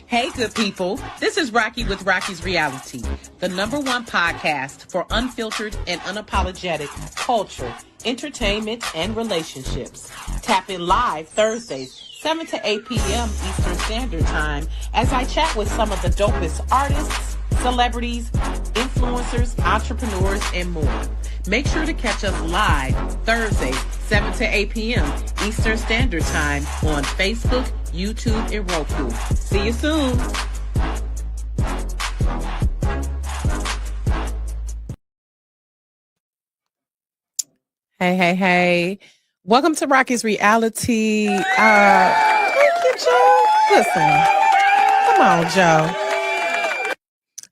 Hey, good people. This is Rocki with Rocki's Reality, the #1 podcast for unfiltered and unapologetic culture, entertainment, and relationships. Tap in live Thursdays, 7 to 8 p.m. Eastern Standard Time, as I chat with some of the dopest artists, celebrities, influencers, entrepreneurs, and more. Make sure to catch us live Thursdays, 7 to 8 p.m. Eastern Standard Time on Facebook, YouTube, and Roku. See you soon. Hey. Welcome to Rocki's Reality. Thank you, Joe. Listen, come on, Joe.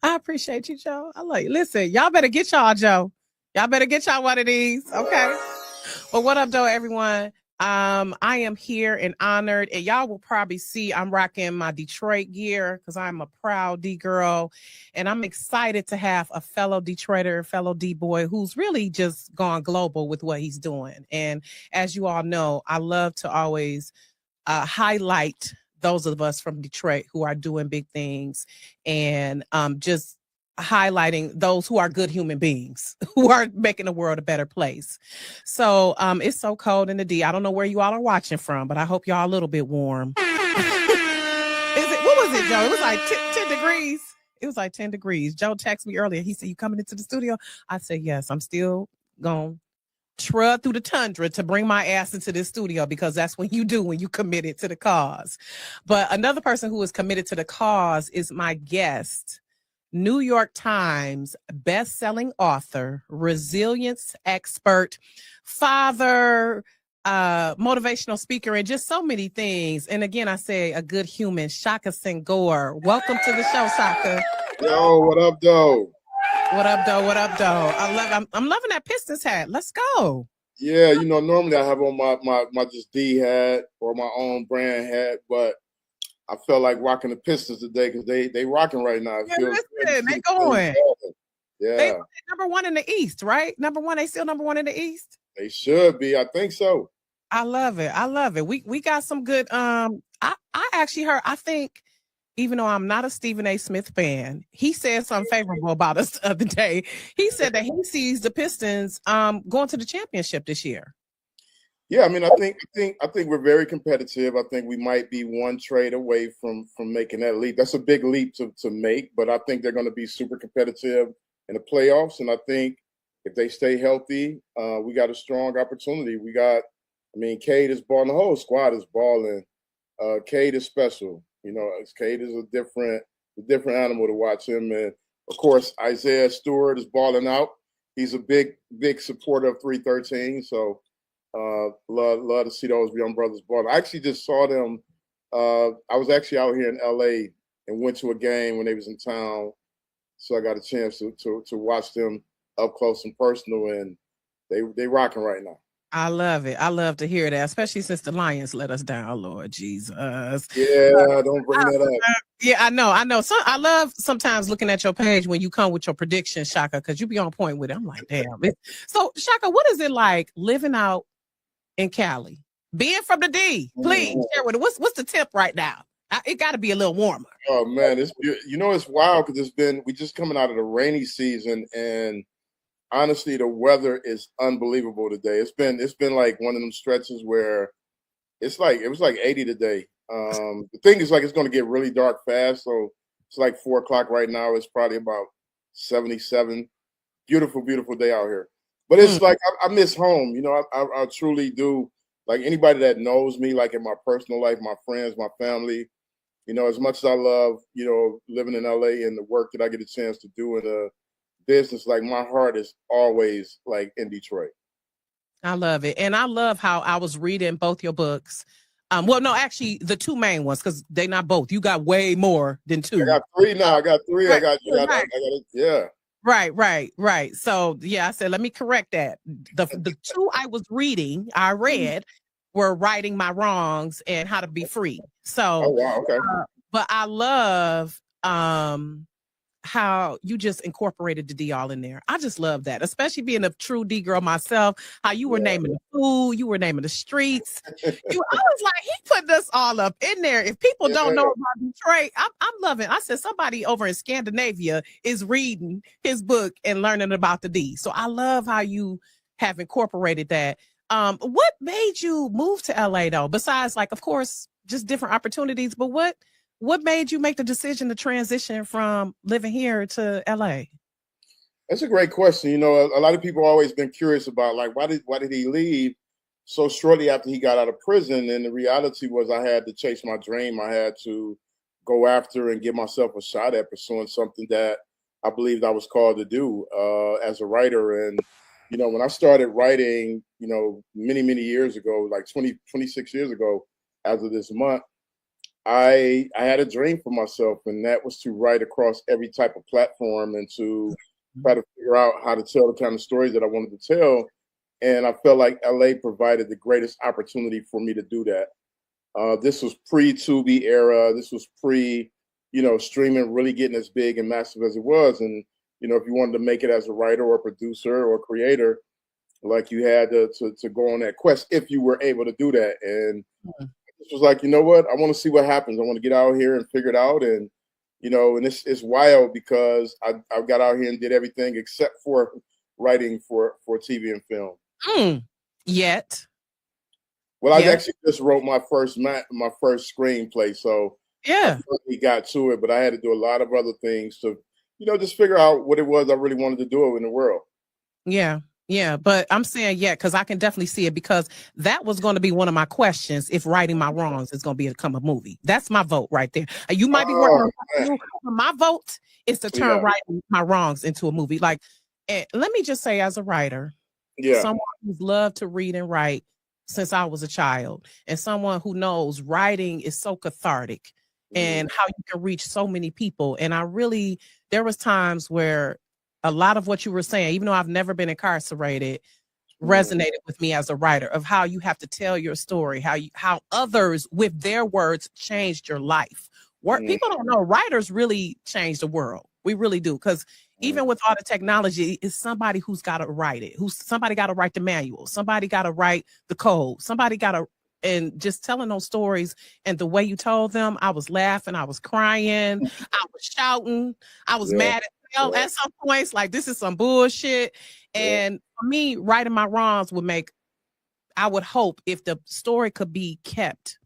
I appreciate you, Joe. I love you. Listen, y'all better get y'all, Joe. Y'all better get y'all one of these, okay? Well, what up, though, everyone? I am here and honored, and y'all will probably see I'm rocking my Detroit gear because I'm a proud D girl, and I'm excited to have a fellow Detroiter, fellow D boy who's really just gone global with what he's doing. And as you all know, I love to always highlight those of us from Detroit who are doing big things, and just highlighting those who are good human beings who are making the world a better place. So it's so cold in the D. I don't know where you all are watching from, but I hope y'all a little bit warm. What was it, Joe? It was like 10 degrees. It was like 10 degrees. Joe texted me earlier. He said, "You coming into the studio?" I said, "Yes, I'm still going to trudge through the tundra to bring my ass into this studio, because that's what you do when you committed to the cause." But another person who is committed to the cause is my guest, New York Times best-selling author, resilience expert, father, motivational speaker, and just so many things. And again, I say a good human, Shaka Senghor. Welcome to the show, Shaka. Yo, what up, though? What up, though? I'm loving that Pistons hat. Let's go. Yeah, normally I have on my just D hat or my own brand hat, but I felt like rocking the Pistons today because they rocking right now. They going. Yeah. They #1 in the East, right? They still #1 in the East? They should be. I think so. I love it. We got some good. I actually heard, I think, even though I'm not a Stephen A. Smith fan, he said something favorable about us the other day. He said that he sees the Pistons going to the championship this year. Yeah, I mean, I think we're very competitive. I think we might be one trade away from making that leap. That's a big leap to make, but I think they're going to be super competitive in the playoffs. And I think if they stay healthy, we got a strong opportunity. Cade is balling. The whole squad is balling. Cade is special. Cade is a different animal to watch him. And of course, Isaiah Stewart is balling out. He's a big supporter of 313. So love to see those young brothers balling. I actually just saw them. I was actually out here in LA and went to a game when they was in town. So I got a chance to watch them up close and personal, and they rocking right now. I love it. I love to hear that, especially since the Lions let us down, Lord Jesus. Yeah, don't bring that up. Yeah, I know. So I love sometimes looking at your page when you come with your predictions, Shaka, because you be on point with it. I'm like, damn. So, Shaka, what is it like living out in Cali? Being from the D, please share with us. What's the tip right now? It got to be a little warmer. Oh man, it's wild because we just coming out of the rainy season, and honestly, the weather is unbelievable today. It's been like one of them stretches where it was like 80 today. The thing is, like, it's going to get really dark fast, so it's like 4:00 right now. It's probably about 77. Beautiful day out here. But it's like I miss home. I truly do. Like, anybody that knows me, like in my personal life, my friends, my family, as much as I love, living in LA and the work that I get a chance to do in the business, like, my heart is always like in Detroit. I love it. And I love how I was reading both your books. Well, no, actually the two main ones, because they're not both. You got way more than two. I got three now. I got three. Right. I got yeah. Right. So yeah, I said, let me correct that. The two I read were Righting My Wrongs and How to Be Free. So oh wow, okay. But I love how you just incorporated the D all in there. I just love that, especially being a true D girl myself, how you were naming the food, you were naming the streets. I was like, he put this all up in there. If people don't know about Detroit, I'm loving. I said somebody over in Scandinavia is reading his book and learning about the D. So I love how you have incorporated that. What made you move to LA though? Besides, like, of course, just different opportunities, but what made you make the decision to transition from living here to LA? That's a great question. You know, a lot of people always been curious about, like, why did he leave so shortly after he got out of prison? And the reality was I had to chase my dream. I had to go after and give myself a shot at pursuing something that I believed I was called to do as a writer. And, you know, when I started writing, you know, many, many years ago, like 26 years ago, as of this month, I had a dream for myself, and that was to write across every type of platform and to try to figure out how to tell the kind of stories that I wanted to tell. And I felt like LA provided the greatest opportunity for me to do that. This was pre-Tubi era. This was pre, you know, streaming really getting as big and massive as it was. And, you know, if you wanted to make it as a writer or producer or creator, like, you had to go on that quest if you were able to do that. And this was like, you know what? I want to see what happens. I want to get out here and figure it out. And, you know, and it's wild because I got out here and did everything except for writing for TV and film. Yet. Well, I actually just wrote my first screenplay. So yeah, I finally got to it, but I had to do a lot of other things to, you know, just figure out what it was I really wanted to do in the world. Yeah. Yeah, but I'm saying because I can definitely see it, because that was going to be one of my questions. If Righting My Wrongs is going to become a movie, that's my vote right there. You might be working on my vote is to turn Righting My Wrongs into a movie. Like, let me just say, as a writer, someone who's loved to read and write since I was a child, and someone who knows writing is so cathartic and how you can reach so many people. And there was times where a lot of what you were saying, even though I've never been incarcerated, resonated with me as a writer, of how you have to tell your story, how others with their words changed your life. People don't know writers really change the world. We really do, because even with all the technology, it's somebody who's got to write it. Somebody got to write the manual. Somebody got to write the code. Somebody got to, and just telling those stories and the way you told them, I was laughing, I was crying, I was shouting, I was mad at some points, like, this is some bullshit. And for me, Righting My Wrongs I would hope, if the story could be kept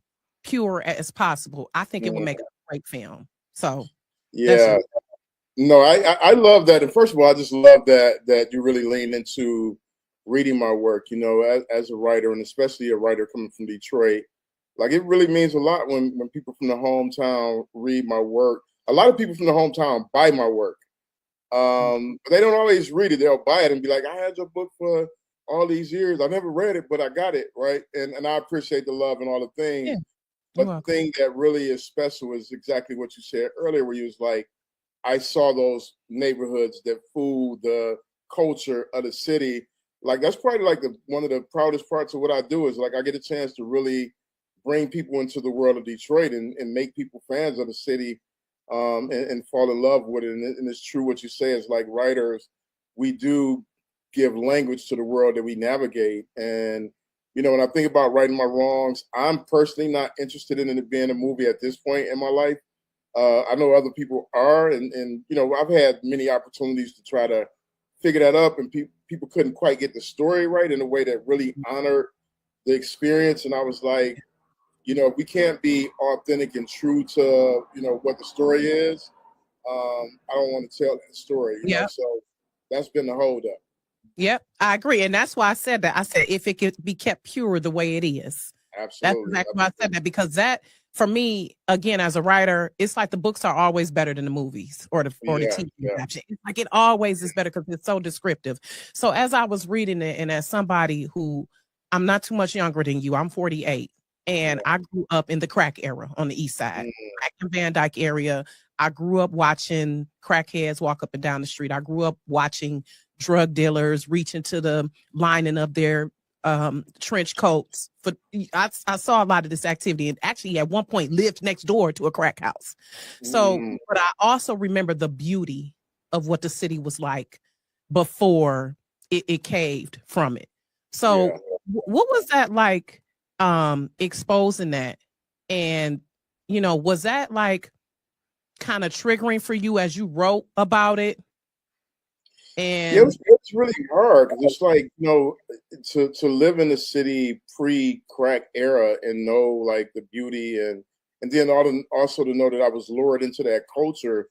pure as possible, I think it would make a great film. So no, I love that. And first of all, I just love that you really lean into reading my work, you know, as a writer, and especially a writer coming from Detroit. Like, it really means a lot when people from the hometown read my work. A lot of people from the hometown buy my work. But they don't always read it. They'll buy it and be like, I had your book for all these years. I never read it, but I got it, right? And I appreciate the love and all the things. But the thing that really is special is exactly what you said earlier, where you was like, I saw those neighborhoods, that food, the culture of the city. Like, that's probably like one of the proudest parts of what I do, is like, I get a chance to really bring people into the world of Detroit and make people fans of the city. And fall in love with it. And it's true what you say, is like, writers, we do give language to the world that we navigate. And, you know, when I think about Righting My Wrongs, I'm personally not interested in it being a movie at this point in my life. I know other people are, and you know, I've had many opportunities to try to figure that up, and people couldn't quite get the story right in a way that really honored the experience. And I was like, you know, if we can't be authentic and true to, you know, what the story is, I don't want to tell that story. You know? So that's been the holdup. Yep, I agree. And that's why I said that. I said, if it could be kept pure the way it is. Absolutely. That's exactly why I said that, because that, for me, again, as a writer, it's like the books are always better than the movies or the TV adaptation. It's like, it always is better because it's so descriptive. So as I was reading it, and as somebody who, I'm not too much younger than you, I'm 48. And I grew up in the crack era on the east side, crack and Van Dyke area. I grew up watching crackheads walk up and down the street. I grew up watching drug dealers reach into the lining of their trench coats. I saw a lot of this activity, and actually at one point lived next door to a crack house. So, but I also remember the beauty of what the city was like before it caved from it. So, what was that like? Exposing that, and was that like kind of triggering for you as you wrote about it? And it's really hard because it's like, to live in the city pre-crack era and know like the beauty and then also to know that I was lured into that culture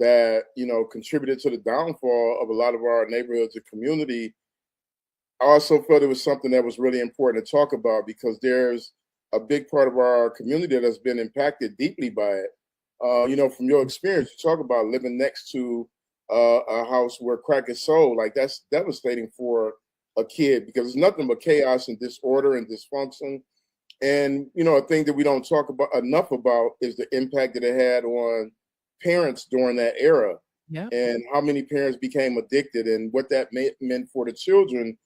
that, contributed to the downfall of a lot of our neighborhoods and community. I also felt it was something that was really important to talk about because there's a big part of our community that has been impacted deeply by it. From your experience, you talk about living next to a house where crack is sold. Like that's devastating for a kid because it's nothing but chaos and disorder and dysfunction. And a thing that we don't talk about enough about is the impact that it had on parents during that era, and how many parents became addicted and what that meant for the children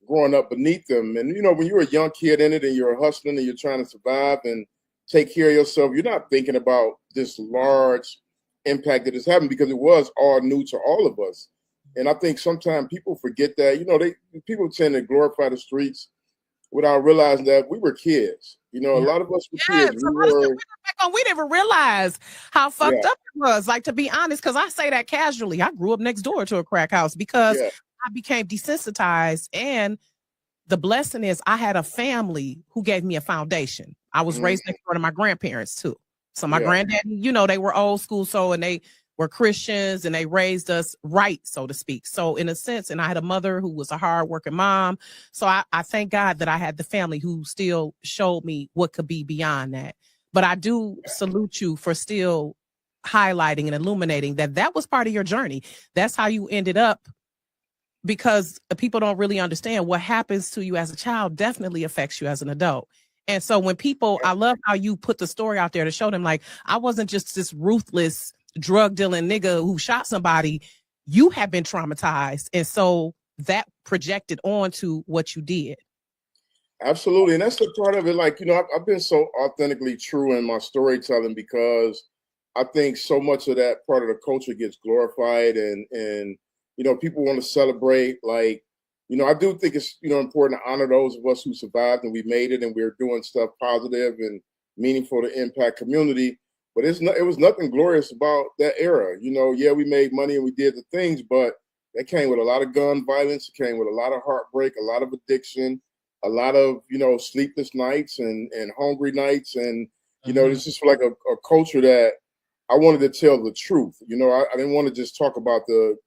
growing up beneath them. And when you're a young kid in it and you're hustling and you're trying to survive and take care of yourself, you're not thinking about this large impact that is happening because it was all new to all of us. And I think sometimes people forget that. People tend to glorify the streets without realizing that we were kids. A lot of us were kids. We didn't realize how fucked up it was. Like, to be honest, because I say that casually, I grew up next door to a crack house because I became desensitized. And the blessing is I had a family who gave me a foundation. I was raised next door to my grandparents too. So my granddad, they were old school. And they were Christians and they raised us right, so to speak. So in a sense, and I had a mother who was a hardworking mom. So I thank God that I had the family who still showed me what could be beyond that. But I do salute you for still highlighting and illuminating that was part of your journey. That's how you ended up, because people don't really understand what happens to you as a child definitely affects you as an adult. And so when people, I love how you put the story out there to show them, like, I wasn't just this ruthless drug dealing nigga who shot somebody. You have been traumatized. And so that projected onto what you did. Absolutely. And that's the part of it. Like, I've been so authentically true in my storytelling because I think so much of that part of the culture gets glorified and people want to celebrate. Like, I do think it's, important to honor those of us who survived and we made it and we're doing stuff positive and meaningful to impact community. But it was nothing glorious about that era. We made money and we did the things, but that came with a lot of gun violence. It came with a lot of heartbreak, a lot of addiction, a lot of, sleepless nights and hungry nights. And, it's just like a culture that I wanted to tell the truth. I didn't want to just talk about the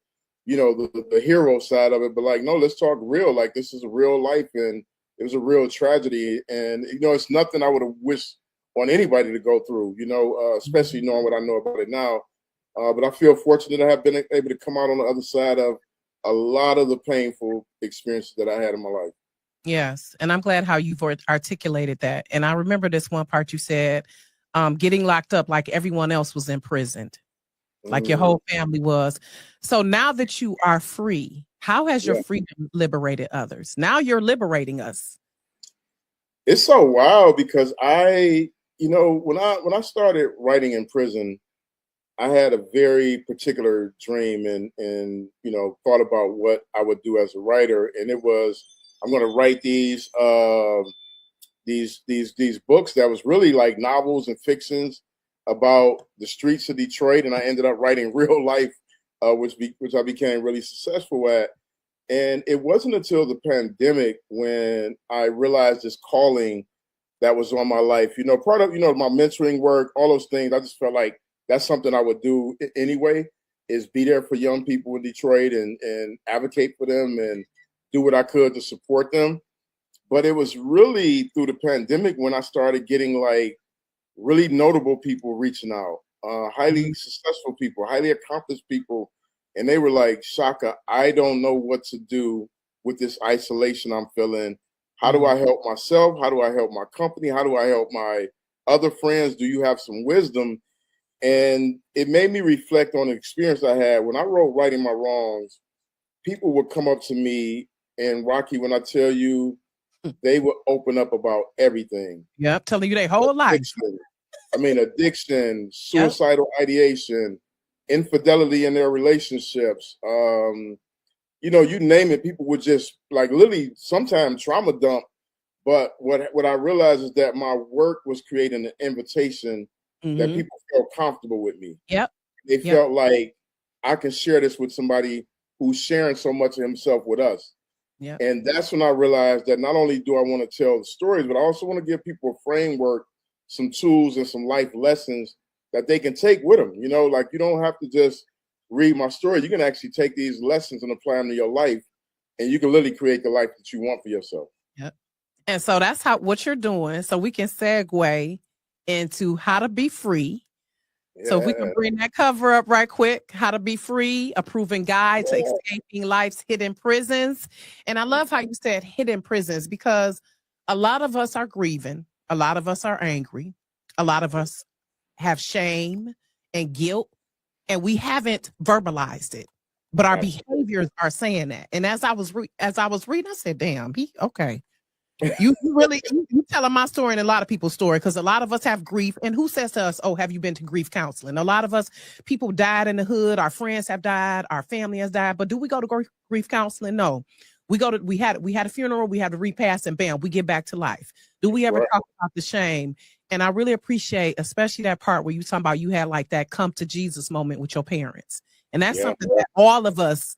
hero side of it, but like, no, let's talk real. Like, this is a real life and it was a real tragedy. And, it's nothing I would have wished on anybody to go through, especially knowing what I know about it now. But I feel fortunate to have been able to come out on the other side of a lot of the painful experiences that I had in my life. Yes. And I'm glad how you've articulated that. And I remember this one part you said, getting locked up like everyone else was imprisoned, like your whole family was. So now that you are free, how has your freedom liberated others? Now you're liberating us. It's so wild because when I started writing in prison, I had a very particular dream and thought about what I would do as a writer, and it was I'm going to write these books that was really like novels and fictions about the streets of Detroit, and I ended up writing real life, which I became really successful at. And it wasn't until the pandemic when I realized this calling that was on my life. Part of my mentoring work, all those things. I just felt like that's something I would do anyway. Is be there for young people in Detroit and advocate for them and do what I could to support them. But it was really through the pandemic when I started getting like really notable people reaching out, highly successful people, highly accomplished people. And they were like, Shaka, I don't know what to do with this isolation I'm feeling. How do I help myself? How do I help my company? How do I help my other friends? Do you have some wisdom? And it made me reflect on the experience I had. When I wrote Righting My Wrongs, people would come up to me and Rocki, when I tell you they would open up about everything. Yep, telling you their whole life. Addiction, suicidal ideation, infidelity in their relationships. You name it, people would just like literally sometimes trauma dump. But what I realized is that my work was creating an invitation that people felt comfortable with me. Yep. They felt like I can share this with somebody who's sharing so much of himself with us. Yep. And that's when I realized that not only do I want to tell the stories, but I also want to give people a framework, some tools and some life lessons that they can take with them. Like you don't have to just read my story. You can actually take these lessons and apply them to your life, and you can literally create the life that you want for yourself. Yep. And so that's what you're doing. So we can segue into how to be free. Yeah. So if we can bring that cover up right quick, How to Be Free, a proven guide to escaping life's hidden prisons. And I love how you said hidden prisons, because a lot of us are grieving. A lot of us are angry. A lot of us have shame and guilt, and we haven't verbalized it, but our behaviors are saying that. And as I was reading, I said, damn, okay. You really you telling my story and a lot of people's story, because a lot of us have grief. And who says to us, oh, have you been to grief counseling? A lot of us, people died in the hood, our friends have died, our family has died, but do we go to grief counseling? No. We had a funeral, we had a repast, and bam, we get back to life. Do we ever talk about the shame? And I really appreciate, especially that part where you talking about you had like that come to Jesus moment with your parents. And that's something that all of us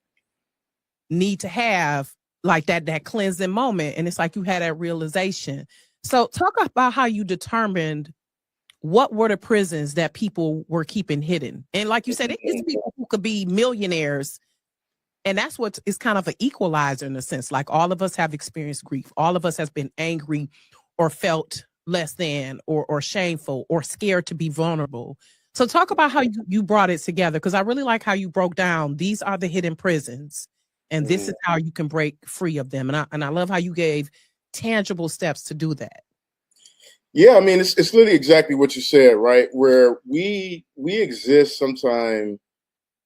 need to have, like that cleansing moment. And it's like you had that realization. So talk about how you determined what were the prisons that people were keeping hidden. And like you said, it is people who could be millionaires. And that's what is kind of an equalizer in a sense. Like all of us have experienced grief. All of us has been angry or felt less than or shameful or scared to be vulnerable. So talk about how you brought it together, because I really like how you broke down, these are the hidden prisons, and this is how you can break free of them. And I love how you gave tangible steps to do that. Yeah, I mean, it's literally exactly what you said, right? Where we exist sometimes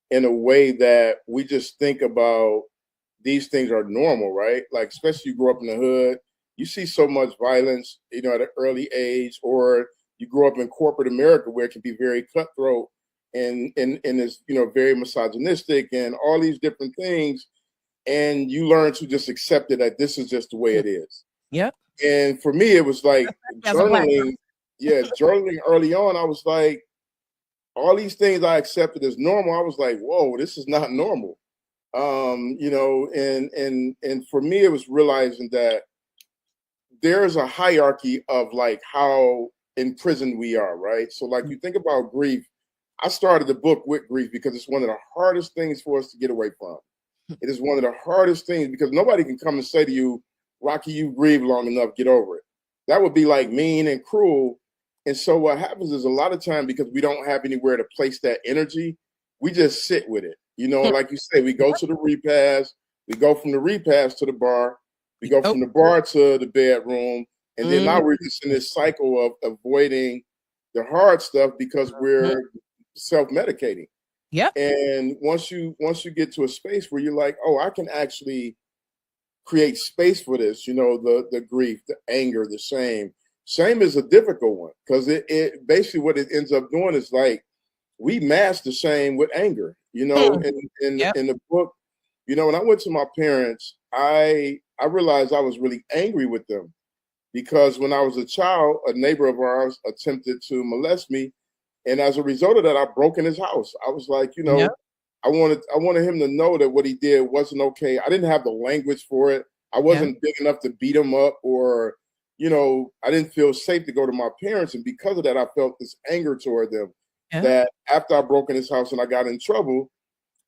in a way that we just think about these things are normal, right? Like, especially you grow up in the hood, you see so much violence, at an early age, or you grow up in corporate America where it can be very cutthroat and is, very misogynistic and all these different things. And you learn to just accept it, that this is just the way it is. Yep. And for me, it was like journaling. Journaling early on, I was like, all these things I accepted as normal, I was like, whoa, this is not normal. And for me, it was realizing that there's a hierarchy of like how imprisoned we are, right? So like you think about grief, I started the book with grief because it's one of the hardest things for us to get away from. It is one of the hardest things because nobody can come and say to you, Rocki, you grieved long enough, get over it. That would be like mean and cruel. And so what happens is a lot of time, because we don't have anywhere to place that energy, we just sit with it. Like you say, we go to the repast, we go from the repast to the bar, we go from the bar to the bedroom. And then now we're just in this cycle of avoiding the hard stuff because we're self-medicating. Yep. And once you get to a space where you're like, oh, I can actually create space for this, the grief, the anger, the shame. Shame is a difficult one because it basically what it ends up doing is like we mask the shame with anger. In the book, when I went to my parents, I realized I was really angry with them because when I was a child, a neighbor of ours attempted to molest me. And as a result of that, I broke in his house. I was like, I wanted him to know that what he did wasn't okay. I didn't have the language for it. I wasn't big enough to beat him up or, I didn't feel safe to go to my parents. And because of that, I felt this anger toward them that after I broke in his house and I got in trouble,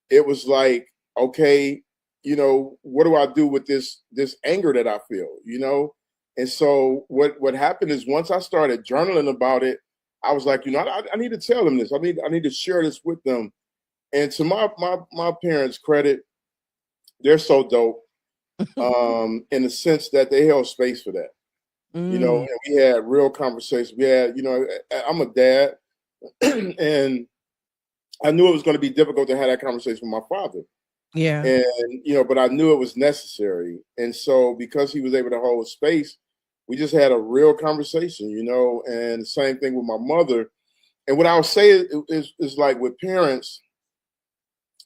it was like, okay, what do I do with this anger that I feel, And so what happened is once I started journaling about it, I was like, I need to tell them this. I need to share this with them. And to my parents' credit, they're so dope in the sense that they held space for that. And we had real conversations. We had, I'm a dad, and I knew it was going to be difficult to have that conversation with my father. Yeah. And, you know, but I knew it was necessary. And so because he was able to hold space, we just had a real conversation, you know, and the same thing with my mother. And what I'll say is like with parents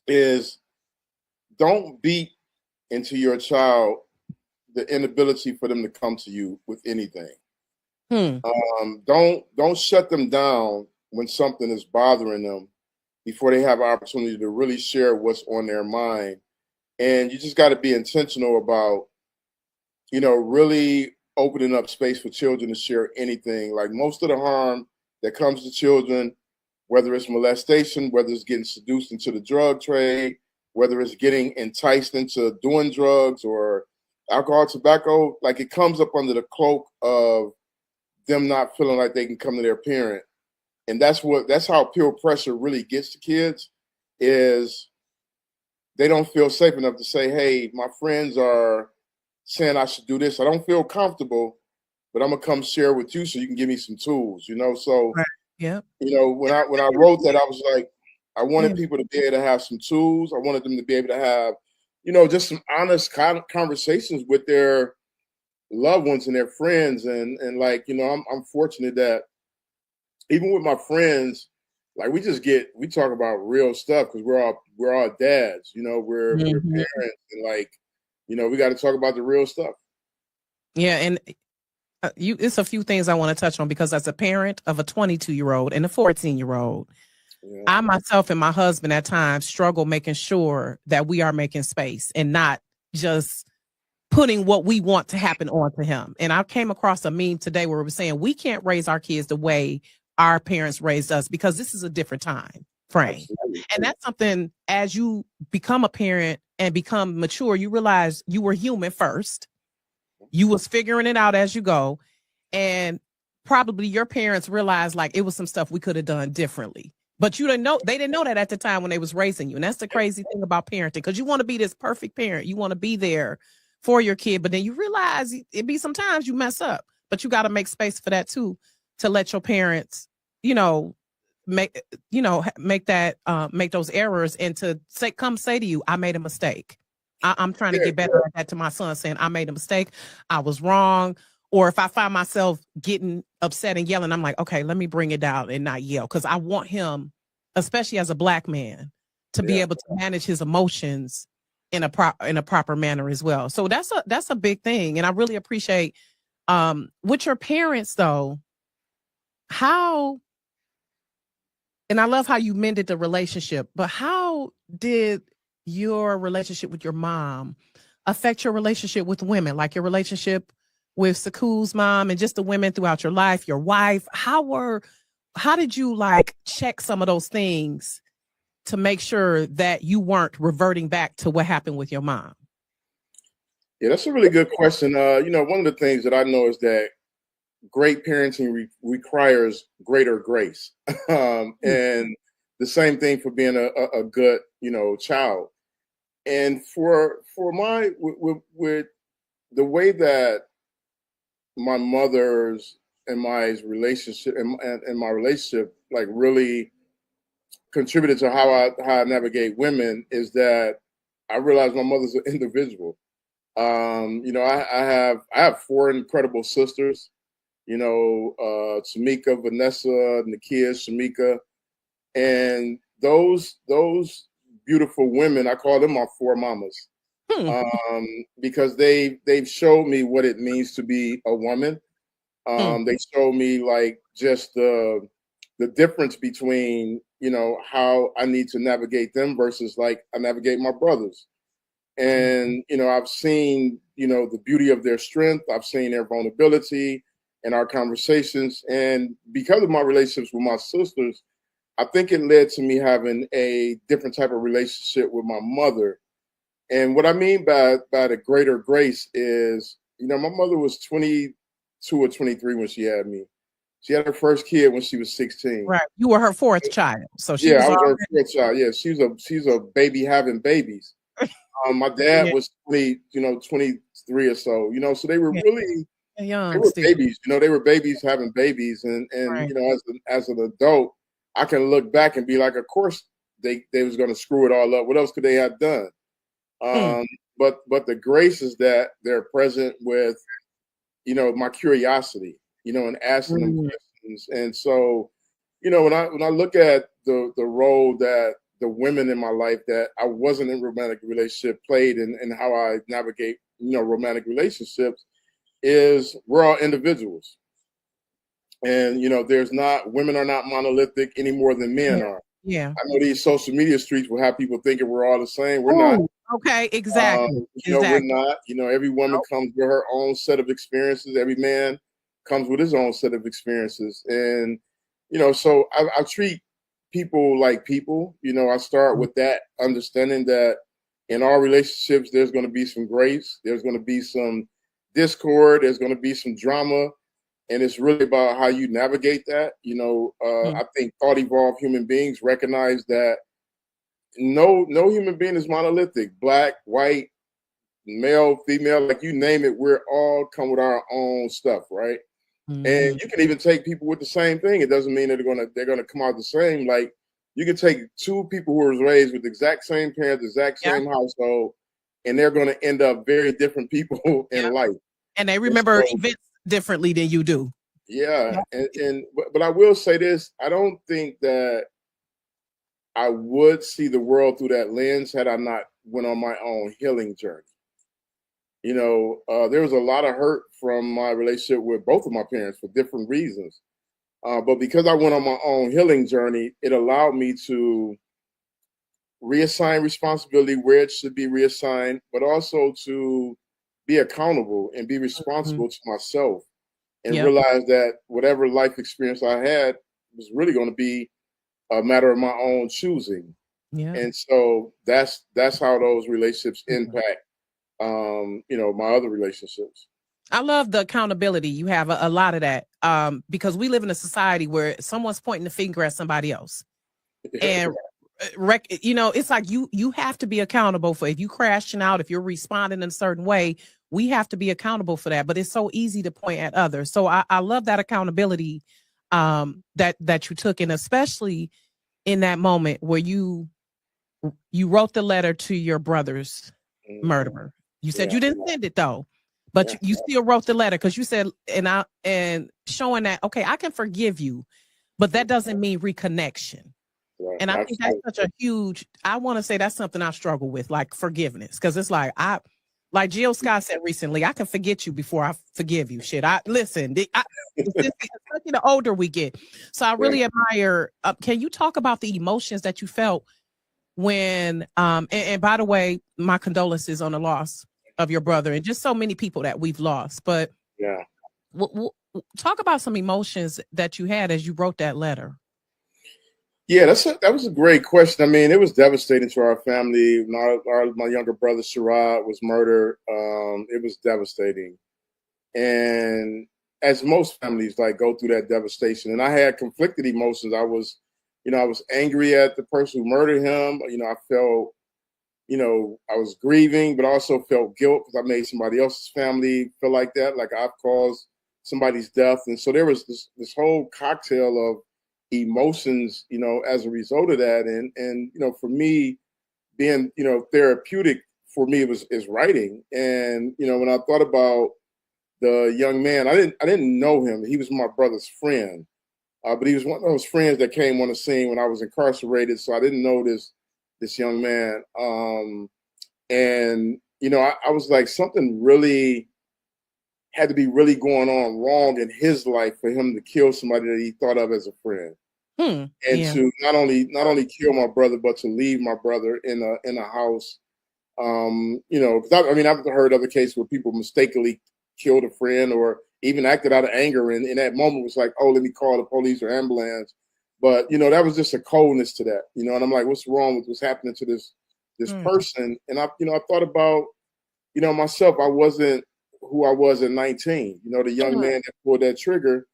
is don't beat into your child the inability for them to come to you with anything. Hmm. Don't shut them down when something is bothering them before they have an opportunity to really share what's on their mind. And you just got to be intentional about, you know, really opening up space for children to share anything. Like most of the harm that comes to children, whether it's molestation, whether it's getting seduced into the drug trade, whether it's getting enticed into doing drugs or alcohol, tobacco, like it comes up under the cloak of them not feeling like they can come to their parent. And that's how peer pressure really gets to kids is they don't feel safe enough to say, hey, my friends are saying I should do this. I don't feel comfortable, but I'm gonna come share with you so you can give me some tools, you know. So, Right. Yeah. you know, when I wrote that, I was like, I Yeah. wanted people to be able to have some tools. I wanted them to be able to have, you know, just some honest conversations with their loved ones and their friends. And like, you know, I'm fortunate that even with my friends, like we talk about real stuff because we're all dads, you know, we're Mhm. parents, and like, you know, we got to talk about the real stuff. Yeah. And it's a few things I want to touch on because as a parent of a 22-year-old and a 14-year-old, Yeah. I myself and my husband at times struggle making sure that we are making space and not just putting what we want to happen onto him. And I came across a meme today where it was saying we can't raise our kids the way our parents raised us because this is a different time frame. Absolutely. And that's something as you become a parent and become mature, you realize you were human first. You was figuring it out as you go. And probably your parents realized like it was some stuff we could have done differently. But you didn't know, they didn't know that at the time when they was raising you. And that's the crazy thing about parenting, because you want to be this perfect parent. You want to be there for your kid, but then you realize it be sometimes you mess up, but you got to make space for that too, to let your parents, you know, make that, make those errors and to come say to you, I made a mistake. I'm trying to Yeah, get better at that to my son, saying I made a mistake. I was wrong. Or if I find myself getting upset and yelling, I'm like, okay, let me bring it down and not yell. Cause I want him, especially as a Black man, to be yeah. able to manage his emotions in a proper manner as well. So that's a big thing. And I really appreciate with your parents though, how, and I love how you mended the relationship, but how did your relationship with your mom affect your relationship with women, like your relationship with Saku's mom and just the women throughout your life, your wife? How did you like check some of those things to make sure that you weren't reverting back to what happened with your mom? Yeah, that's a really good question. You know, one of the things that I know is that great parenting requires greater grace, and the same thing for being a good, you know, child. And for my with the way that my mother's and my relationship and my relationship like really contributed to how I navigate women is that I realize my mother's an individual. You know, I have four incredible sisters. You know, Tamika, Vanessa, Nakia, Shamika, and those beautiful women. I call them my four mamas Hmm. because they've showed me what it means to be a woman. Hmm. They showed me like just the difference between, you know, how I need to navigate them versus like I navigate my brothers. And, you know, I've seen, you know, the beauty of their strength. I've seen their vulnerability in our conversations. And because of my relationships with my sisters, I think it led to me having a different type of relationship with my mother. And what I mean by the greater grace is, you know, my mother was 22 or 23 when she had me. She had her first kid when she was 16. Right. You were her fourth child. So she Yeah, was I was her already. fourth child. Yeah, she's a baby having babies. My dad Yeah. was 20, you know, 23 or so, you know, so they were Yeah. really they Young were still. babies, you know, they were babies having babies, and Right. you know, as an adult, I can look back and be like, of course they was going to screw it all up. What else could they have done? Mm. But the grace is that they're present with, my curiosity, and asking them Mm. questions. And so, when I look at the role that the women in my life that I wasn't in romantic relationship played in how I navigate, romantic relationships, is we're all individuals. And there's not women are not monolithic any more than Yeah. men are. Yeah. I know these social media streets will have people thinking we're all the same. We're not. Oh, okay. Exactly. We're Exactly. not. Every woman comes with her own set of experiences. Every man comes with his own set of experiences. And, so I treat people like people. I start with that understanding that in all relationships, there's going to be some grace, there's going to be some discord, there's going to be some drama. And it's really about how you navigate that. I think thought evolved human beings recognize that no human being is monolithic. Black, white, male, female, like you name it, we're all come with our own stuff, right? And Mm-hmm. you can even take people with the same thing. It doesn't mean that they're gonna come out the same. Like you can take two people who were raised with the exact same parents, the exact Yeah. same household, and they're gonna end up very different people Yeah. in life. And they And remember so, events differently than you do. yeah, Yeah. but I will say this: I don't think that I would see the world through that lens had I not went on my own healing journey. There was a lot of hurt from my relationship with both of my parents for different reasons. But because I went on my own healing journey, it allowed me to reassign responsibility where it should be reassigned, but also to be accountable and be Mhm. responsible to myself and Yep. realize that whatever life experience I had was really going to be a matter of my own choosing. Yeah. And so that's how those relationships Mhm. impact my other relationships. I love the accountability. You have a lot of that. Because we live in a society where someone's pointing the finger at somebody else. And it's like you have to be accountable for if you crashing out, if you're responding in a certain way, we have to be accountable for that. But it's so easy to point at others. So I love that accountability that you took, and especially in that moment where you wrote the letter to your brother's Mhm. murderer. You said Yeah, you didn't send it though, but yeah, you still wrote the letter because you said, and showing that, okay, I can forgive you, but that doesn't mean reconnection. right, And I think that's absolutely. such a huge, I want to say that's something I struggle with, like forgiveness. Cause it's like Jill Scott said recently, I can forget you before I forgive you. Shit. Especially the older we get. So I Yeah. really admire, can you talk about the emotions that you felt when, and by the way, my condolences on the loss of your brother and just so many people that we've lost, but Yeah. talk about some emotions that you had as you wrote that letter. Yeah, that was a great question. I mean, it was devastating to our family. My younger brother Sherrod was murdered. It was devastating, and as most families like go through that devastation, and I had conflicted emotions. I was angry at the person who murdered him. I felt, I was grieving, but also felt guilt because I made somebody else's family feel like that, like I've caused somebody's death, and so there was this whole cocktail of emotions, as a result of that, and for me, being therapeutic for me was is writing, and when I thought about the young man, I didn't know him. He was my brother's friend, but he was one of those friends that came on the scene when I was incarcerated, so I didn't know this young man. And I was like, something really had to be really going on wrong in his life for him to kill somebody that he thought of as a friend, and Yeah. to not only kill my brother, but to leave my brother in a house. 'Cause I mean, I've heard other cases where people mistakenly killed a friend or even acted out of anger, and in that moment was like, oh, let me call the police or ambulance. But that was just a coldness to that, and I'm like, what's wrong with what's happening to this Mm. person? And I thought about, myself. I wasn't who I was at 19. The young Mm. man that pulled that trigger.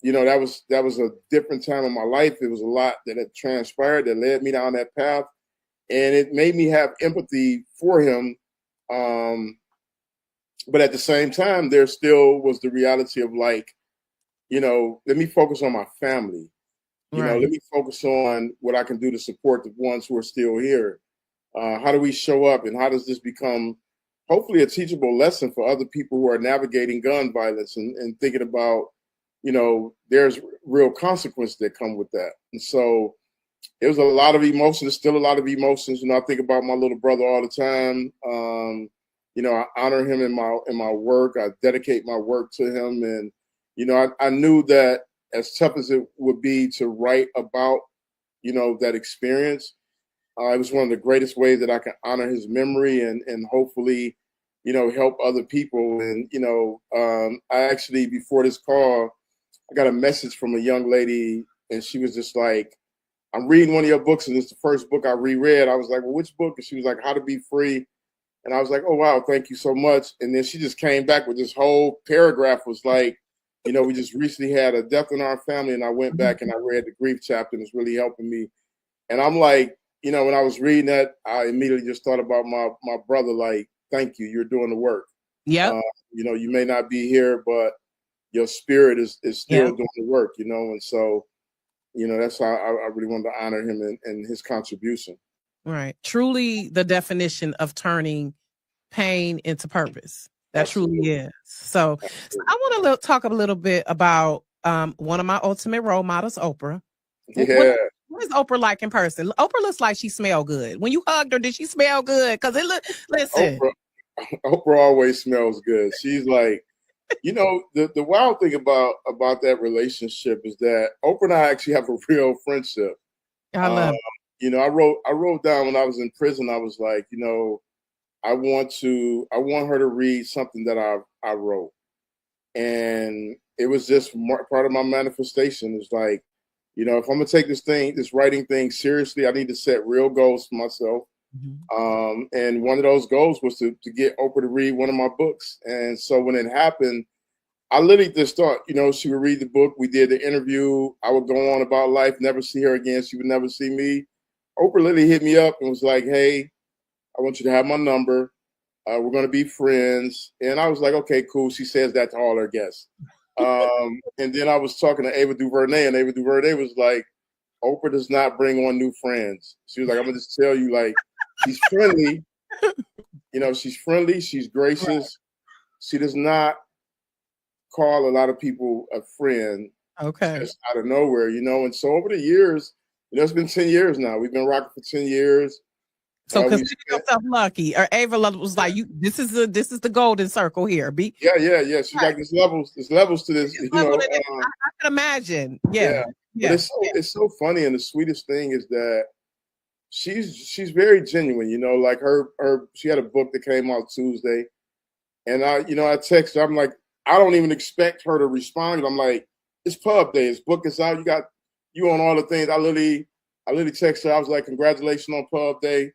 That was a different time in my life. It was a lot that had transpired that led me down that path, and it made me have empathy for him. Um, but at the same time, there still was the reality of like, let me focus on my family. Let Right. me focus on what I can do to support the ones who are still here. How do we show up, and how does this become hopefully a teachable lesson for other people who are navigating gun violence and thinking about, there's real consequences that come with that. And so it was a lot of emotions, still a lot of emotions. I think about my little brother all the time. I honor him in my work. I dedicate my work to him. And, I knew that as tough as it would be to write about, that experience, it was one of the greatest ways that I can honor his memory and hopefully, help other people. And, I actually, before this call, I got a message from a young lady, and she was just like, I'm reading one of your books, and it's the first book I reread. I was like, well, which book? And she was like, How to Be Free. And I was like, oh, wow, thank you so much. And then she just came back with this whole paragraph, was like, we just recently had a death in our family. And I went back and I read the grief chapter, and it's really helping me. And I'm like, when I was reading that, I immediately just thought about my brother, like, thank you. You're doing the work. Yeah. You may not be here, but your spirit is still doing the work, And so, that's how I really wanted to honor him and his contribution. Right. Truly the definition of turning pain into purpose. That Absolutely. truly is. So I want to talk a little bit about one of my ultimate role models, Oprah. Yeah. What is Oprah like in person? Oprah looks like she smelled good. When you hugged her, did she smell good? Because listen. Oprah always smells good. She's like, the wild thing about that relationship is that Oprah and I actually have a real friendship. I love it. I wrote down when I was in prison, I was like, I want her to read something that I wrote. And it was just part of my manifestation. It's like, if I'm gonna take this writing thing seriously, I need to set real goals for myself. Mm-hmm. And one of those goals was to get Oprah to read one of my books. And so when it happened, I literally just thought, she would read the book. We did the interview. I would go on about life, never see her again. She would never see me. Oprah literally hit me up and was like, hey, I want you to have my number. We're going to be friends. And I was like, okay, cool. She says that to all her guests. And then I was talking to Ava DuVernay, and Ava DuVernay was like, Oprah does not bring on new friends. She was like, I'm going to just tell you, like, she's friendly. She's friendly. She's gracious. Right. She does not call a lot of people a friend. Okay. Just out of nowhere, And so over the years, it's been 10 years now. We've been rocking for 10 years. So consider yourself lucky. Or Ava was like, this is the golden circle here. Yeah. She's like, there's levels to this. I can imagine. Yeah. But it's so funny, and the sweetest thing is that she's very genuine. Like she had a book that came out Tuesday, and I text her. I'm like, I don't even expect her to respond. I'm like, it's pub day. His book is out. You on all the things. I literally text her. I was like, congratulations on pub day.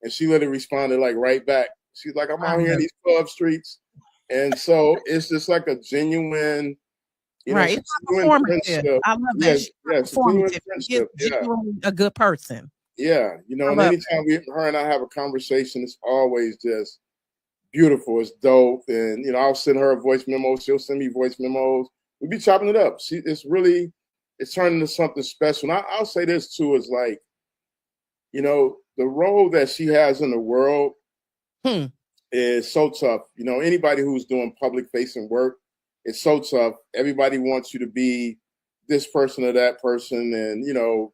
And she literally responded like right back. She's like, I'm out here in these pub streets. And so it's just like a genuine, right. It's genuine friendship. I love that. Yes, genuine friendship. Genuinely a good person. Yeah. And anytime her and I have a conversation, it's always just beautiful. It's dope. And, I'll send her a voice memo. She'll send me voice memos. We'll be chopping it up. It's turning into something special. And I'll say this too, is like, the role that she has in the world is so tough. Anybody who's doing public facing work, it's so tough. Everybody wants you to be this person or that person. And,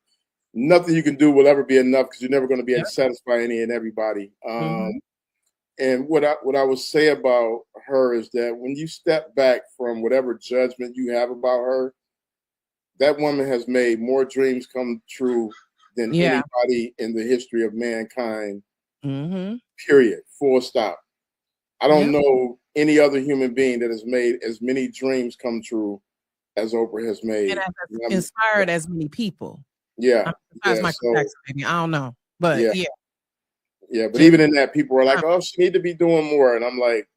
nothing you can do will ever be enough, because you're never going to be able to satisfy any and everybody. And what I would say about her is that when you step back from whatever judgment you have about her, that woman has made more dreams come true than anybody in the history of mankind, period, full stop. I don't know any other human being that has made as many dreams come true as Oprah has made. And has inspired as many people. Yeah. Besides Michael Jackson, maybe. I don't know. But yeah, but even in that, people are like, oh, she need to be doing more. And I'm like,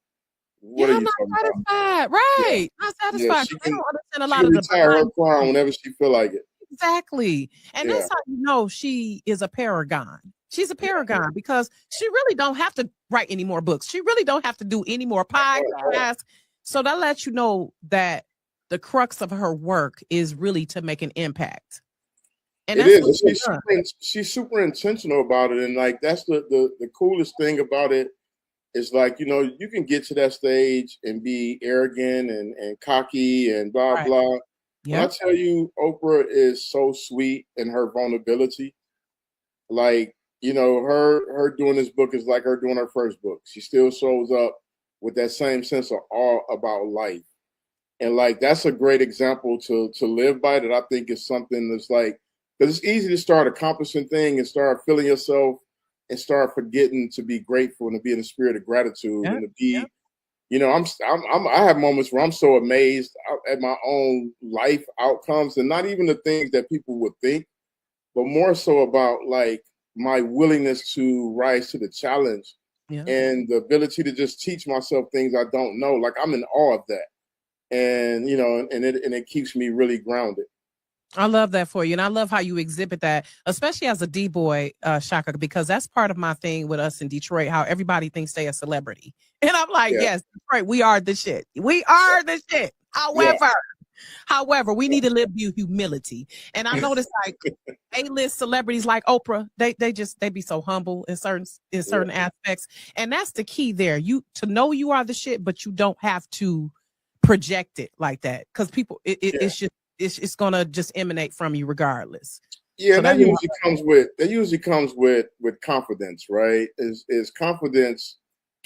what are you talking satisfied. Right. Not satisfied. She I don't understand a lot of the retire her crown whenever she feel like it. Exactly. And that's how you know she is a paragon. She's a paragon because she really don't have to write any more books. She really don't have to do any more podcasts. So that lets you know that the crux of her work is really to make an impact. And It that's is. what And you've done. she's super intentional about it, and like that's the coolest thing about it is like you can get to that stage and be arrogant and cocky and blah Right. blah. When I Yep. tell you, Oprah is so sweet in her vulnerability. Like her doing this book is like her doing her first book. She still shows up with that same sense of awe about life. And like that's a great example to live by that I think is something that's like because it's easy to start accomplishing things and start feeling yourself and start forgetting to be grateful and to be in the spirit of gratitude Yep. and to be Yep. I have moments where I'm so amazed at my own life outcomes and not even the things that people would think, but more so about like my willingness to rise to the challenge Yeah. and the ability to just teach myself things I don't know. Like I'm in awe of that and it keeps me really grounded. I love that for you. And I love how you exhibit that, especially as a D-boy, Shaka, because that's part of my thing with us in Detroit, how everybody thinks they a celebrity. And I'm like, Yeah, yes, Detroit, we are the shit. We are the shit. yeah, However, we need to live humility. And I notice like A-list celebrities like Oprah, they be so humble in certain yeah, aspects. And that's the key there. You to know you are the shit, but you don't have to project it like that. Because people yeah. it's gonna just emanate from you regardless. Yeah, So and that that's why. usually comes with confidence, right? Is confidence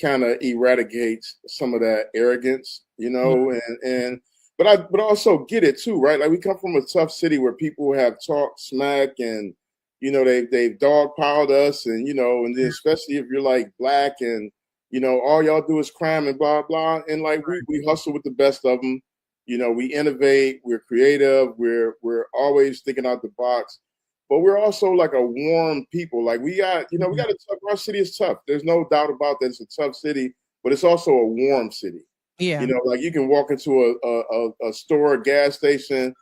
kind of eradicates some of that arrogance, Yeah. and but also get it too, right? Like we come from a tough city where people have talked smack and they've dogpiled us and and then especially if you're like black and all y'all do is crime and blah blah and like we hustle with the best of them. We innovate, we're creative, we're always thinking out the box, but we're also like a warm people. Like we got a tough. Our city is tough. There's no doubt about that. It's a tough city, but it's also a warm city. Yeah. Like you can walk into a store, a gas station,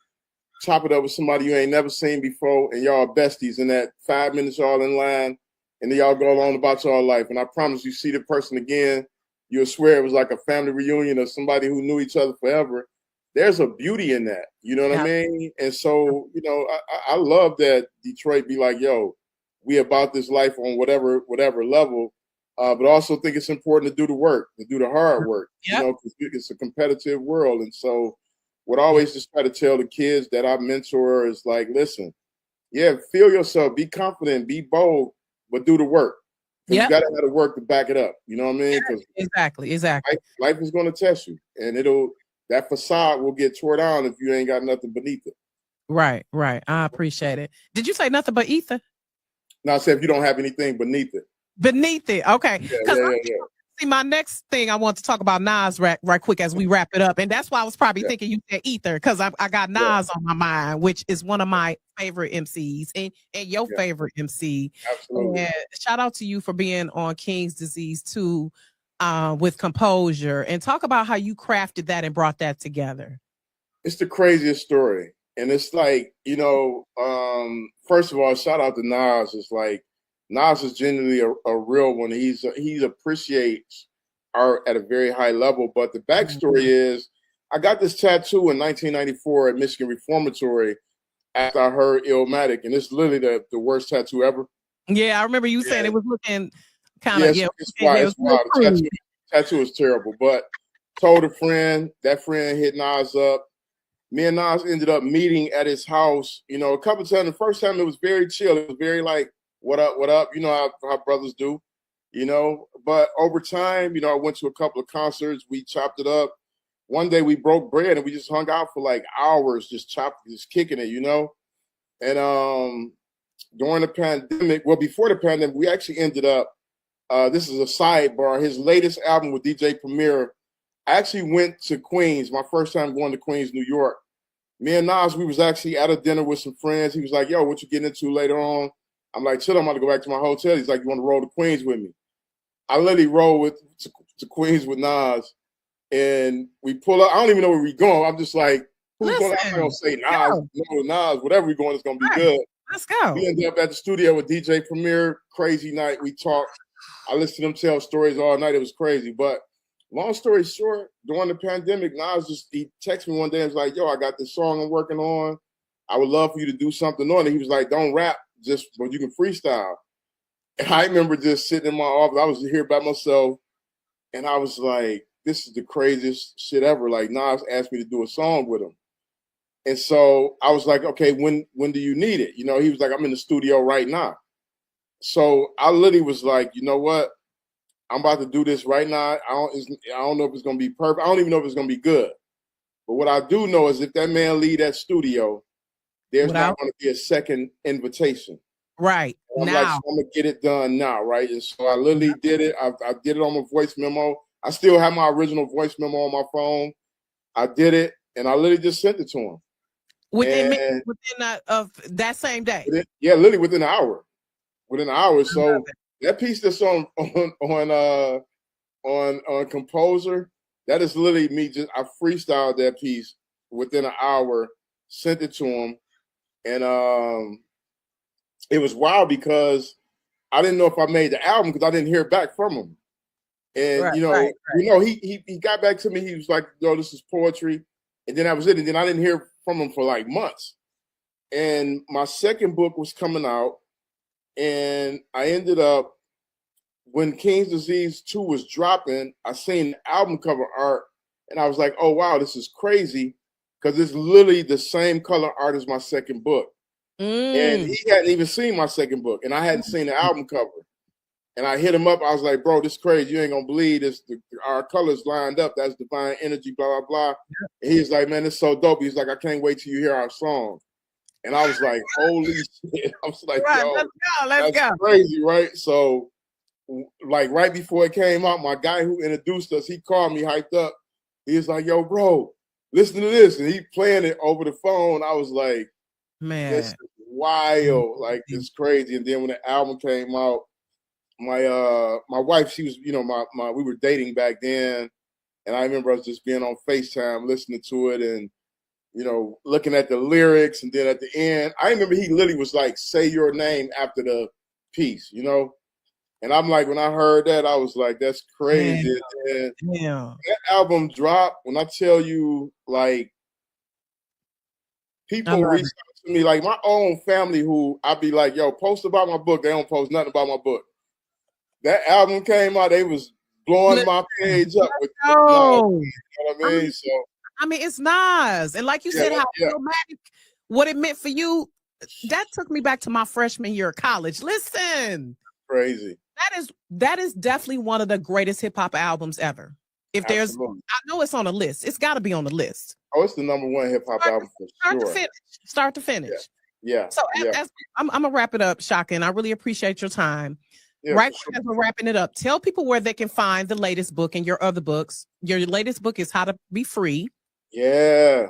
chop it up with somebody you ain't never seen before, and y'all are besties in that 5 minutes y'all in line, and then y'all go along about y'all life. And I promise you see the person again, you'll swear it was like a family reunion of somebody who knew each other forever. There's a beauty in that, you know what I Yeah. mean? And so, I love that Detroit be like, yo, we about this life on whatever level, but also think it's important to do the work, to do the hard work, Yep. because it's a competitive world. And so what I Yeah. always just try to tell the kids that I mentor is like, listen, yeah, feel yourself, be confident, be bold, but do the work. Because you Yep. got to have the work to back it up. You know what I mean? Because Exactly. life is going to test you, and that facade will get tore down if you ain't got nothing beneath it. Right. I appreciate it. Did you say nothing but ether? Now, I say if you don't have anything beneath it. Beneath it. Okay. Yeah, Because yeah, yeah, see, my next thing I want to talk about Nas right quick as we wrap it up. And that's why I was probably yeah, thinking you said ether, because I got yeah, Nas on my mind, which is one of my favorite MCs and your yeah, favorite MC. absolutely. And shout out to you for being on King's Disease too, with composure, and talk about how you crafted that and brought that together. It's the craziest story. And it's like, first of all, shout out to Nas. It's like Nas is genuinely a real one. He appreciates art at a very high level. But the backstory is I got this tattoo in 1994 at Michigan Reformatory after I heard Illmatic, and it's literally the worst tattoo ever. Yeah, I remember you saying Yeah, it was looking kind yeah, of it's yeah, wild. it It's was real wild. The crude. tattoo is terrible. But told a friend, that friend hit Nas up. Me and Nas ended up meeting at his house, a couple of times. The first time it was very chill. It was very like, what up, what up? You know how brothers do, But over time, I went to a couple of concerts. We chopped it up. One day we broke bread and we just hung out for like hours, just kicking it. And during the pandemic, well, before the pandemic, we actually ended up, this is a sidebar, his latest album with DJ Premier. I actually went to Queens, my first time going to Queens, New York. Me and Nas, we was actually at a dinner with some friends. He was like, yo, what you getting into later on? I'm like, chill, I'm about to go back to my hotel. He's like, you want to roll to Queens with me? I literally roll to Queens with Nas, and we pull up. I don't even know where we're going. I'm just like, who's going? I'm not going to say Nas. Go. No, Nas, whatever we're going, it's going to be Right. good. Let's go. We ended up at the studio with DJ Premier. Crazy night. We talked. I listened to them tell stories all night. It was crazy. But long story short, during the pandemic, Nas he texted me one day and was like, yo, I got this song I'm working on. I would love for you to do something on it. He was like, don't rap, but you can freestyle. And I remember just sitting in my office. I was here by myself, and I was like, this is the craziest shit ever. Like, Nas asked me to do a song with him. And so I was like, okay, when do you need it? You know, he was like, I'm in the studio right now. So I literally was like, you know what? I'm about to do this right now. I don't know if it's going to be perfect. I don't even know if it's going to be good. But what I do know is if that man leave that studio, there's not going to be a second invitation. Right. And I'm like, so I'm going to get it done now, right? And so I literally did it. I did it on my voice memo. I still have my original voice memo on my phone. I did it, and I literally just sent it to him. Within that same day? Literally within an hour. Within an hour. So that piece that's on Composer, that is literally me. I freestyled that piece within an hour, sent it to him, and it was wild because I didn't know if I made the album because I didn't hear back from him. And he got back to me. He was like, "Yo, this is poetry," and then that was it. And then I didn't hear from him for like months. And my second book was coming out, and I ended up, when King's Disease 2 was dropping, I seen the album cover art, and I was like, oh, wow, this is crazy, because it's literally the same color art as my second book. And he hadn't even seen my second book, and I hadn't seen the album cover. And I hit him up. I was like, bro, this is crazy. You ain't going to believe this. Our colors lined up. That's divine energy, blah, blah, blah. And he's like, man, it's so dope. He's like, I can't wait till you hear our song. And I was like, holy shit. I was like, yo, let's go. Crazy, right? So, like, right before it came out, my guy who introduced us, he called me hyped up. He was like, yo, bro, listen to this. And he playing it over the phone. I was like, man, this is wild. Like, it's crazy. And then when the album came out, my wife, she was, we were dating back then. And I remember us just being on FaceTime, listening to it and, looking at the lyrics. And then at the end, I remember he literally was like, say your name after the piece, And I'm like, when I heard that, I was like, that's crazy. And that album dropped. When I tell you, like, people reach out to me, like my own family, who I'd be like, yo, post about my book. They don't post nothing about my book. That album came out, they was blowing my page up. With, you know what I mean? It's Nas. And like you said, how dramatic, what it meant for you, that took me back to my freshman year of college. Listen. Crazy. That is definitely one of the greatest hip hop albums ever. If there's, I know it's on a list. It's got to be on the list. Oh, it's the number one hip hop album for sure. Start to finish. Yeah. So I'm gonna wrap it up, Shaka, and I really appreciate your time. As we're wrapping it up, tell people where they can find the latest book and your other books. Your latest book is How to Be Free. Yeah.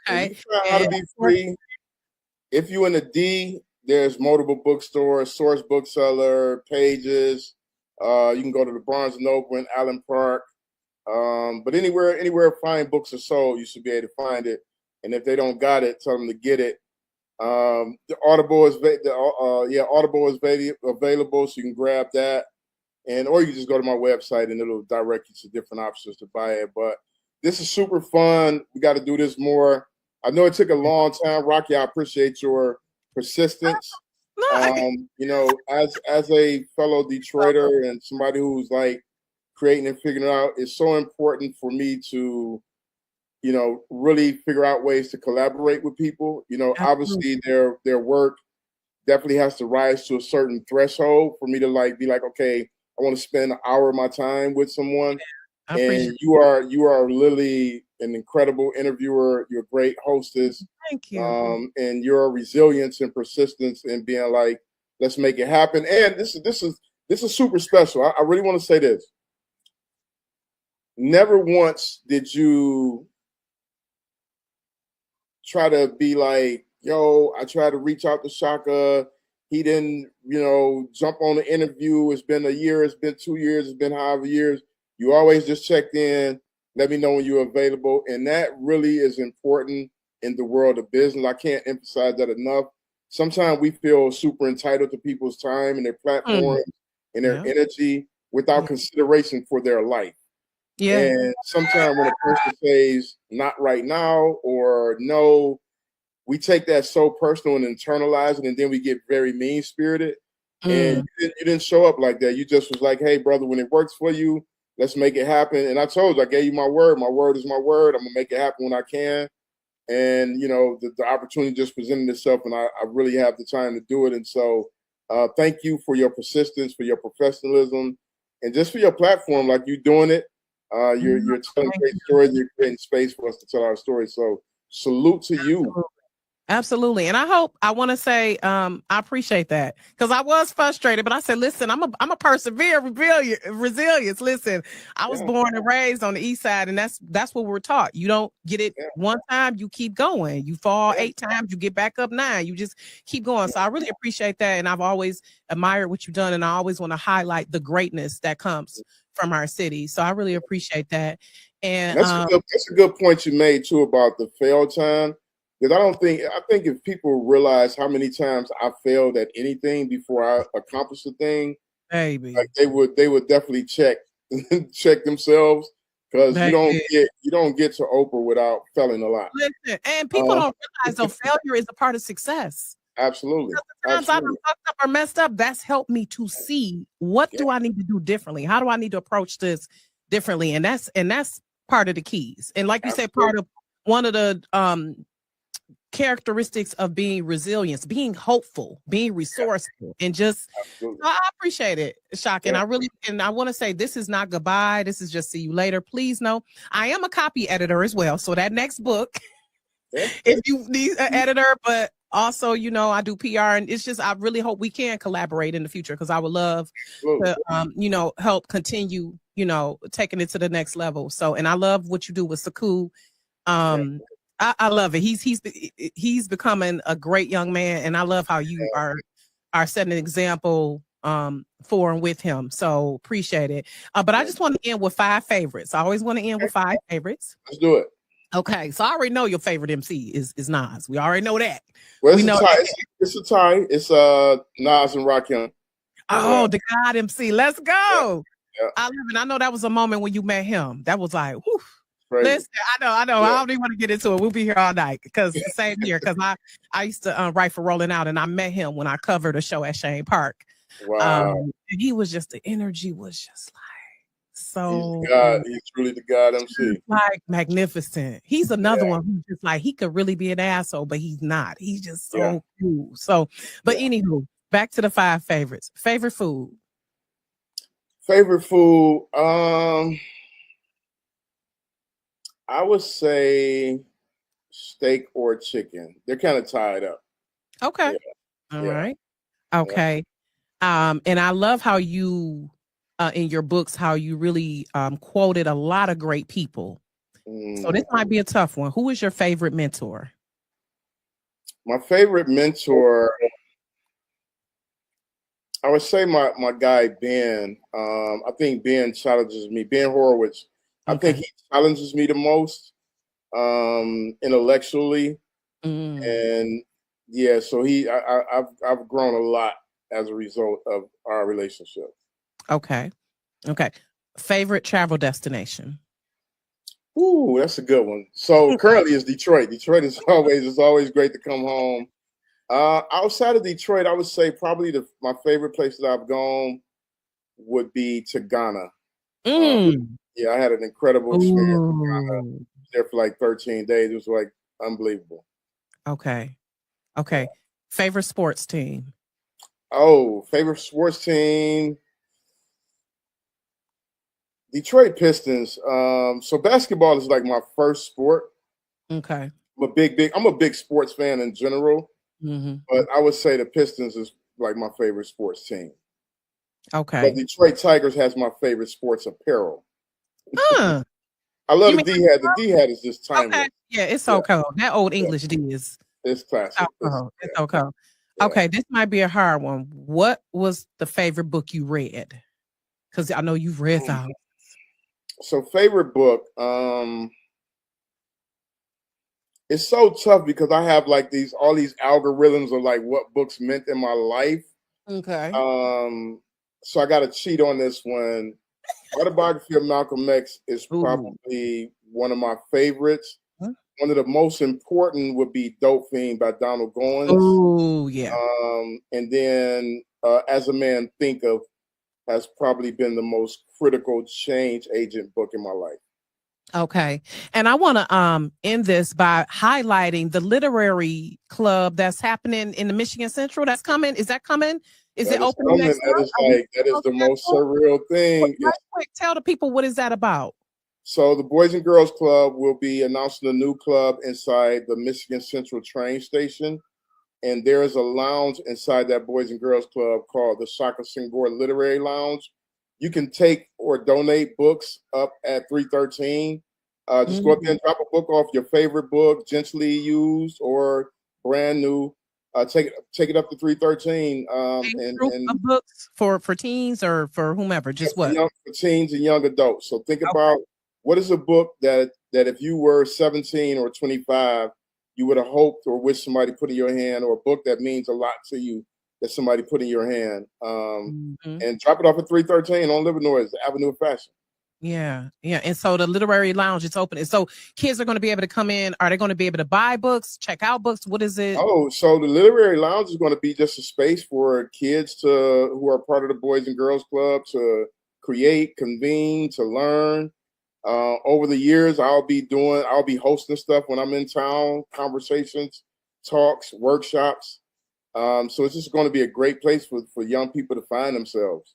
Okay. How to Be Free. If you're in the D, there's multiple bookstores, Source Bookseller, Pages. You can go to the Barnes & Noble in Allen Park. But anywhere fine books are sold, you should be able to find it. And if they don't got it, tell them to get it. The Audible is available, so you can grab that, or you just go to my website and it'll direct you to different options to buy it. But this is super fun. We got to do this more. I know it took a long time, Rocki. I appreciate your persistence. As a fellow Detroiter and somebody who's like creating and figuring it out, it's so important for me to really figure out ways to collaborate with people. Obviously their work definitely has to rise to a certain threshold for me to be like, okay, I want to spend an hour of my time with someone. And you are literally an incredible interviewer. You're a great hostess. Thank you. And your resilience and persistence in being like, let's make it happen. And this is super special. I really want to say this. Never once did you try to be like, yo, I tried to reach out to Shaka. He didn't, jump on the interview. It's been a year. It's been 2 years. It's been however years. You always just checked in. Let me know when you're available. And that really is important in the world of business. I can't emphasize that enough. Sometimes we feel super entitled to people's time and their platforms and their energy without consideration for their life. Yeah. And sometimes when a person says not right now or no, we take that so personal and internalize it, and then we get very mean spirited. And you didn't show up like that. You just was like, hey, brother, when it works for you, let's make it happen. And I told you, I gave you my word. My word is my word. I'm gonna make it happen when I can. And the opportunity just presented itself, and I really have the time to do it. And so, thank you for your persistence, for your professionalism, and just for your platform. Like you doing it, you're telling great stories. You're creating space for us to tell our stories. So, salute to you. Absolutely. And I want to say, I appreciate that, because I was frustrated, but I said, listen, I'm a persevere, resilience. Listen, I was born and raised on the East Side, and that's what we're taught. You don't get it one time, you keep going. You fall 8 times, you get back up 9. You just keep going. So I really appreciate that. And I've always admired what you've done. And I always want to highlight the greatness that comes from our city. So I really appreciate that. And that's a good point you made too about the fail time. Because I think if people realize how many times I failed at anything before I accomplished a thing, baby, like they would definitely check themselves, because you don't get to Oprah without failing a lot. Listen, and people don't realize though failure is a part of success. Absolutely. The times I've been fucked up or messed up, that's helped me to see what do I need to do differently. How do I need to approach this differently? And that's part of the keys. And like you said, part of one of the characteristics of being resilient, being hopeful, being resourceful, and just I appreciate it, Shaka. And I want to say this is not goodbye. This is just see you later. Please know I am a copy editor as well. So that next book, if you need an editor, but also, I do PR, and it's just I really hope we can collaborate in the future, because I would love to help continue, taking it to the next level. So, and I love what you do with Saku. I love it. He's becoming a great young man, and I love how you are setting an example for and with him. So appreciate it. But I just want to end with 5 favorites. I always want to end with 5 favorites. Let's do it. Okay, so I already know your favorite MC is Nas. We already know that. Well, it's a tie. It's Nas and Rocki. Oh, the God MC. Let's go. Yeah. I love it. I know that was a moment when you met him. That was like, whew. Crazy. Listen, I know. Yeah. I don't even want to get into it. We'll be here all night, because the same year, because I used to write for Rolling Out, and I met him when I covered a show at Shane Park. Wow. And he was just, the energy was just like so. He's truly the God MC. Like magnificent. He's another one who's just like, he could really be an asshole, but he's not. He's just so cool. So, but anywho, back to the 5 favorites. Favorite food. I would say steak or chicken. They're kind of tied up. Okay. Yeah. All right. Okay. Yeah. And I love how you, in your books, how you really quoted a lot of great people. So this might be a tough one. Who is your favorite mentor? My favorite mentor, I would say my guy, Ben. I think Ben challenges me. Ben Horowitz. I think he challenges me the most intellectually, and so I've grown a lot as a result of our relationship. Okay. Favorite travel destination? Ooh, that's a good one. So currently it's Detroit. Detroit is always great to come home. Outside of Detroit, I would say probably my favorite place that I've gone would be to Ghana. Yeah, I had an incredible experience in Ghana. There for like 13 days. It was like unbelievable. Okay. Favorite sports team? Oh, favorite sports team? Detroit Pistons. So basketball is like my first sport. Okay. I'm a big sports fan in general, but I would say the Pistons is like my favorite sports team. Okay. But Detroit Tigers has my favorite sports apparel. I love the D-hat. The D-hat is just timeless. Okay. Yeah, it's so cold. That old English D is. It's classic. It's so cold. Yeah. Okay, this might be a hard one. What was the favorite book you read? Because I know you've read thousands. So favorite book, it's so tough because I have like all these algorithms of like what books meant in my life. Okay. So I got to cheat on this one. Autobiography of Malcolm X is probably one of my favorites. one of the most important would be Dope Fiend by Donald Goins. Oh, yeah. And then As a Man Think Of has probably been the most critical change agent book in my life. Okay. And I want to end this by highlighting the literary club that's happening in the Michigan Central. That's coming. Is that coming? Is it opening next month? That is the most surreal thing. Right quick, tell the people, what is that about? So the Boys and Girls Club will be announcing a new club inside the Michigan Central train station. And there is a lounge inside that Boys and Girls Club called the Shaka Senghor Literary Lounge. You can take or donate books up at 313. Just go up there and drop a book off, your favorite book, gently used or brand new. Take it up to 313. And of books for teens or for whomever, just what? For teens and young adults. So think about what is a book that if you were 17 or 25, you would have hoped or wished somebody put in your hand, or a book that means a lot to you that somebody put in your hand. And drop it off at 313 on Livernois, the Avenue of Fashion. Yeah. And so the literary lounge is open. So kids are going to be able to come in. Are they going to be able to buy books, check out books? What is it? Oh, so the literary lounge is going to be just a space for kids who are part of the Boys and Girls Club to create, convene, to learn. Over the years, I'll be hosting stuff when I'm in town, conversations, talks, workshops. So it's just going to be a great place for young people to find themselves.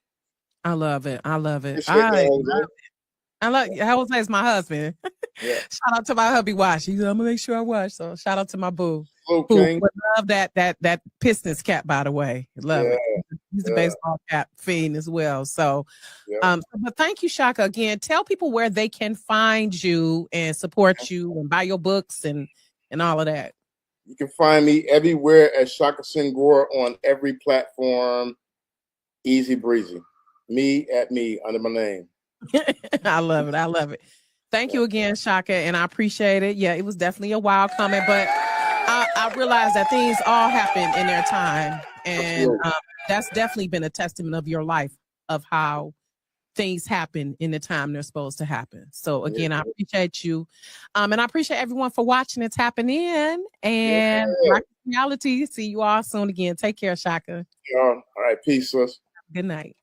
I love it. I love it. Jose is my husband. Yeah. Shout out to my hubby Wash. He's I'm gonna make sure I watch. So shout out to my boo. Okay. Who love that Pistons cap, by the way. Love it. He's a baseball cap fiend as well. So but thank you, Shaka. Again, tell people where they can find you and support you and buy your books and all of that. You can find me everywhere as Shaka Senghor on every platform. Easy breezy. Me under my name. I love it. I love it. Thank you again, Shaka, and I appreciate it. Yeah, it was definitely a while coming, but I realized that things all happen in their time, and that's definitely been a testament of your life, of how things happen in the time they're supposed to happen. So again, I appreciate you, and I appreciate everyone for watching and tapping in. And Rocki Reality, see you all soon again. Take care, Shaka. All right, peace, sis. Good night.